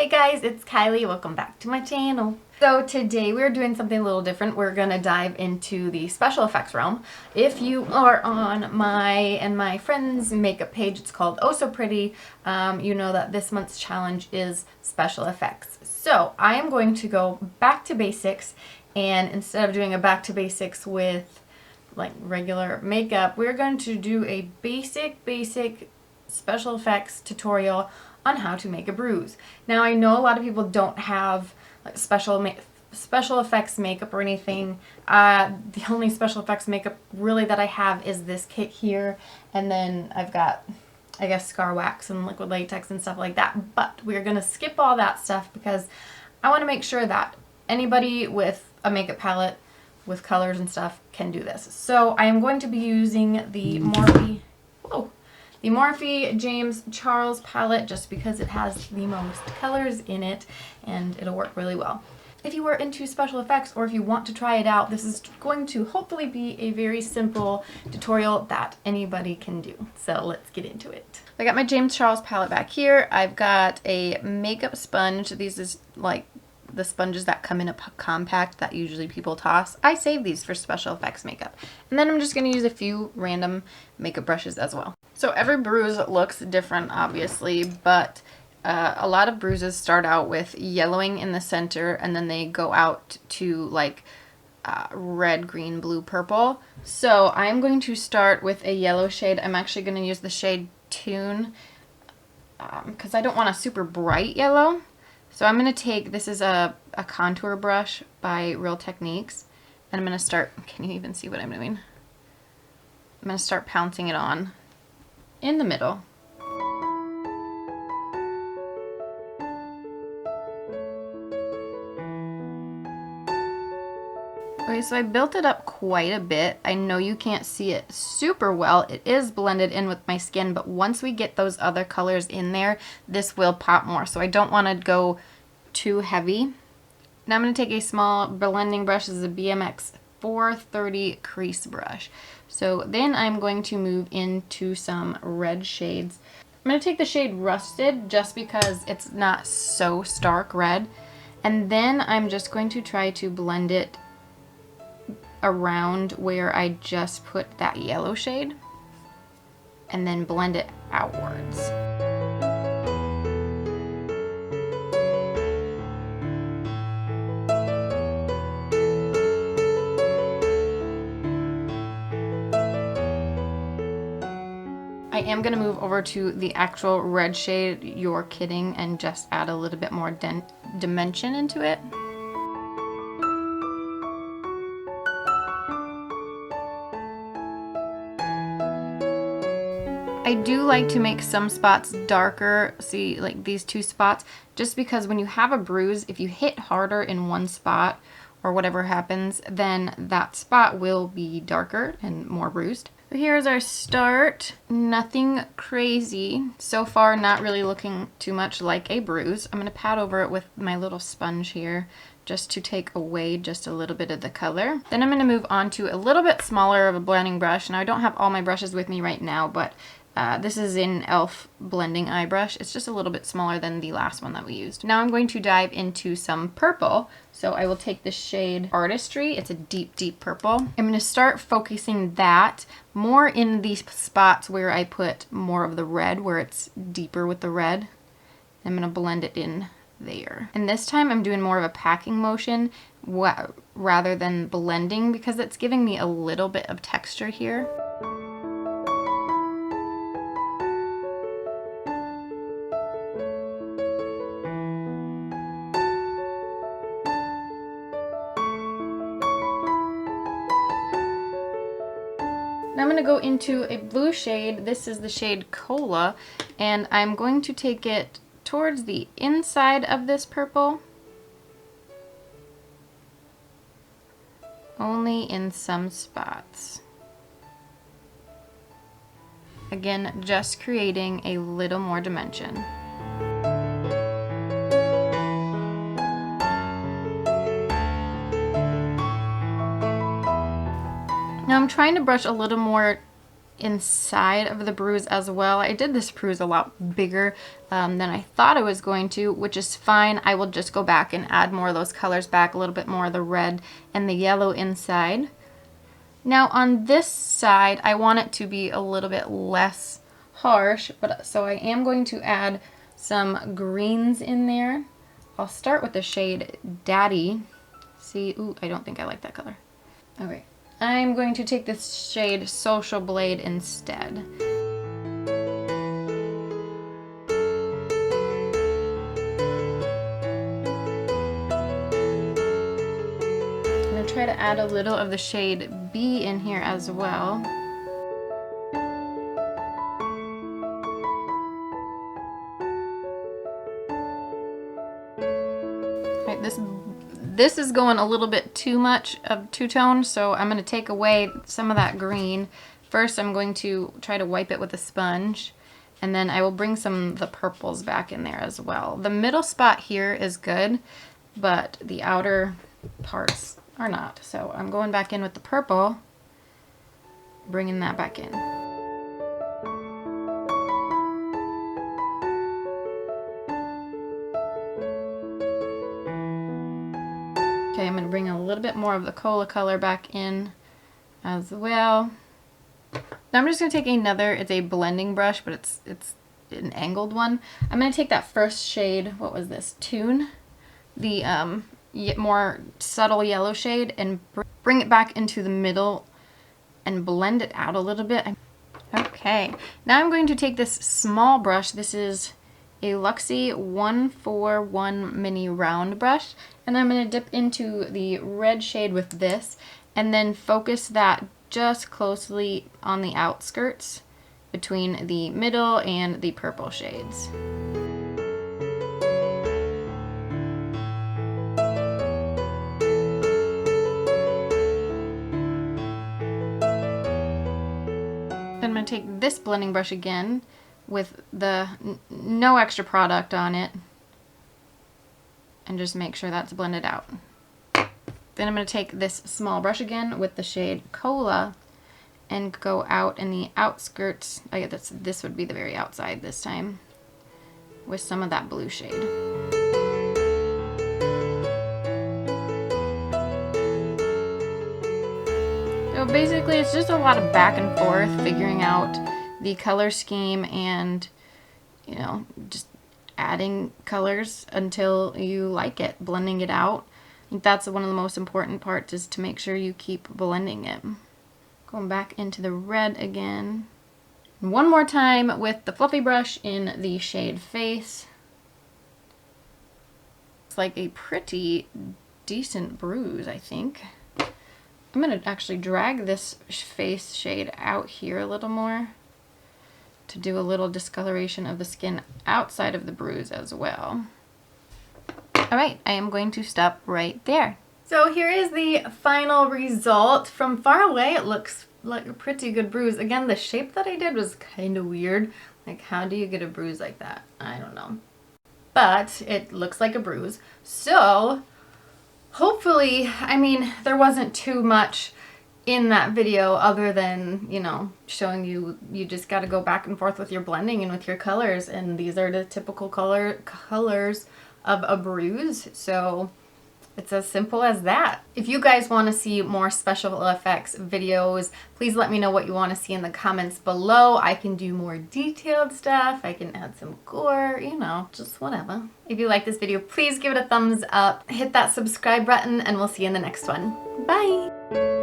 Hey guys, it's Kylie. Welcome back to my channel. So today we're doing something a little different. We're going to dive into the special effects realm. If you are on my and my friend's makeup page, it's called Oh So Pretty. You know that this month's challenge is special effects. So I am going to go back to basics, and instead of doing a back to basics with like regular makeup, we're going to do a basic special effects tutorial on how to make a bruise. Now I know a lot of people don't have like special effects makeup or anything. The only special effects makeup really that I have is this kit here, and then I've got, I guess, scar wax and liquid latex and stuff like that. But we're gonna skip all that stuff because I want to make sure that anybody with a makeup palette with colors and stuff can do this. So I am going to be using the Morphe James Charles palette just because it has the most colors in it and it'll work really well. If you are into special effects or if you want to try it out, this is going to hopefully be a very simple tutorial that anybody can do. So let's get into it. I got my James Charles palette back here. I've got a makeup sponge. These is like the sponges that come in a compact that usually people toss. I save these for special effects makeup. And then I'm just going to use a few random makeup brushes as well. So every bruise looks different, obviously, but a lot of bruises start out with yellowing in the center and then they go out to like red, green, blue, purple. So I'm going to start with a yellow shade. I'm actually going to use the shade Tune because I don't want a super bright yellow. So I'm going to take, this is a contour brush by Real Techniques, and I'm going to start, can you even see what I'm doing? I'm going to start pouncing it on in the middle. Okay, so I built it up quite a bit. I know you can't see it super well. It is blended in with my skin, but once we get those other colors in there, this will pop more. So I don't want to go too heavy. Now I'm going to take a small blending brush. This is a BMX 430 crease brush. So then I'm going to move into some red shades. I'm going to take the shade Rusted just because it's not so stark red. And then I'm just going to try to blend it around where I just put that yellow shade and then blend it outwards. I am going to move over to the actual red shade, You're Kidding, and just add a little bit more dimension into it. I do like to make some spots darker, see like these two spots, just because when you have a bruise, if you hit harder in one spot or whatever happens, then that spot will be darker and more bruised. So here's our start. Nothing crazy. So far, not really looking too much like a bruise. I'm going to pat over it with my little sponge here just to take away just a little bit of the color. Then I'm going to move on to a little bit smaller of a blending brush. Now I don't have all my brushes with me right now, but this is an e.l.f. blending eye brush. It's just a little bit smaller than the last one that we used. Now I'm going to dive into some purple. So I will take the shade Artistry. It's a deep purple. I'm going to start focusing that more in these spots where I put more of the red, where it's deeper with the red. I'm going to blend it in there. And this time I'm doing more of a packing motion rather than blending because it's giving me a little bit of texture here. Now I'm going to go into a blue shade. This is the shade Cola, and I'm going to take it towards the inside of this purple. Only in some spots. Again, just creating a little more dimension. Now I'm trying to brush a little more inside of the bruise as well. I did this bruise a lot bigger than I thought I was going to, which is fine. I will just go back and add more of those colors back, a little bit more of the red and the yellow inside. Now on this side, I want it to be a little bit less harsh, but so I am going to add some greens in there. I'll start with the shade Daddy. See, ooh, I don't think I like that color. Okay, I'm going to take this shade Social Blade instead. I'm going to try to add a little of the shade B in here as well. Right, this is going a little bit too much of two-tone, so I'm going to take away some of that green. First, I'm going to try to wipe it with a sponge, and then I will bring some of the purples back in there as well. The middle spot here is good, but the outer parts are not. So I'm going back in with the purple, bringing that back in. Okay, I'm going to bring a little bit more of the cola color back in as well. Now I'm just going to take another, it's a blending brush, but it's an angled one. I'm going to take that first shade, what was this, Tune? The more subtle yellow shade, and bring it back into the middle and blend it out a little bit. Okay, now I'm going to take this small brush. This is a Luxie 141 mini round brush, and I'm going to dip into the red shade with this and then focus that just closely on the outskirts between the middle and the purple shades. I'm going to take this blending brush again with the no extra product on it and just make sure that's blended out. Then I'm going to take this small brush again with the shade Cola and go out in the outskirts. I guess this would be the very outside this time with some of that blue shade. So basically it's just a lot of back and forth figuring out the color scheme and, you know, just adding colors until you like it, blending it out. I think that's one of the most important parts, is to make sure you keep blending it. Going back into the red again. One more time with the fluffy brush in the shade Face. It's like a pretty decent bruise, I think. I'm going to actually drag this face shade out here a little more to do a little discoloration of the skin outside of the bruise as well. Alright, I am going to stop right there. So here is the final result. From far away it looks like a pretty good bruise. Again, the shape that I did was kind of weird. Like, how do you get a bruise like that? I don't know. But it looks like a bruise. So hopefully, I mean, there wasn't too much in that video other than, you know, showing you just got to go back and forth with your blending and with your colors, and these are the typical colors of a bruise. So it's as simple as that. If you guys want to see more special effects videos, please let me know what you want to see in the comments below. I can do more detailed stuff. I can add some gore, you know, just whatever. If you like this video, please give it a thumbs up, hit that subscribe button, and we'll see you in the next one. Bye!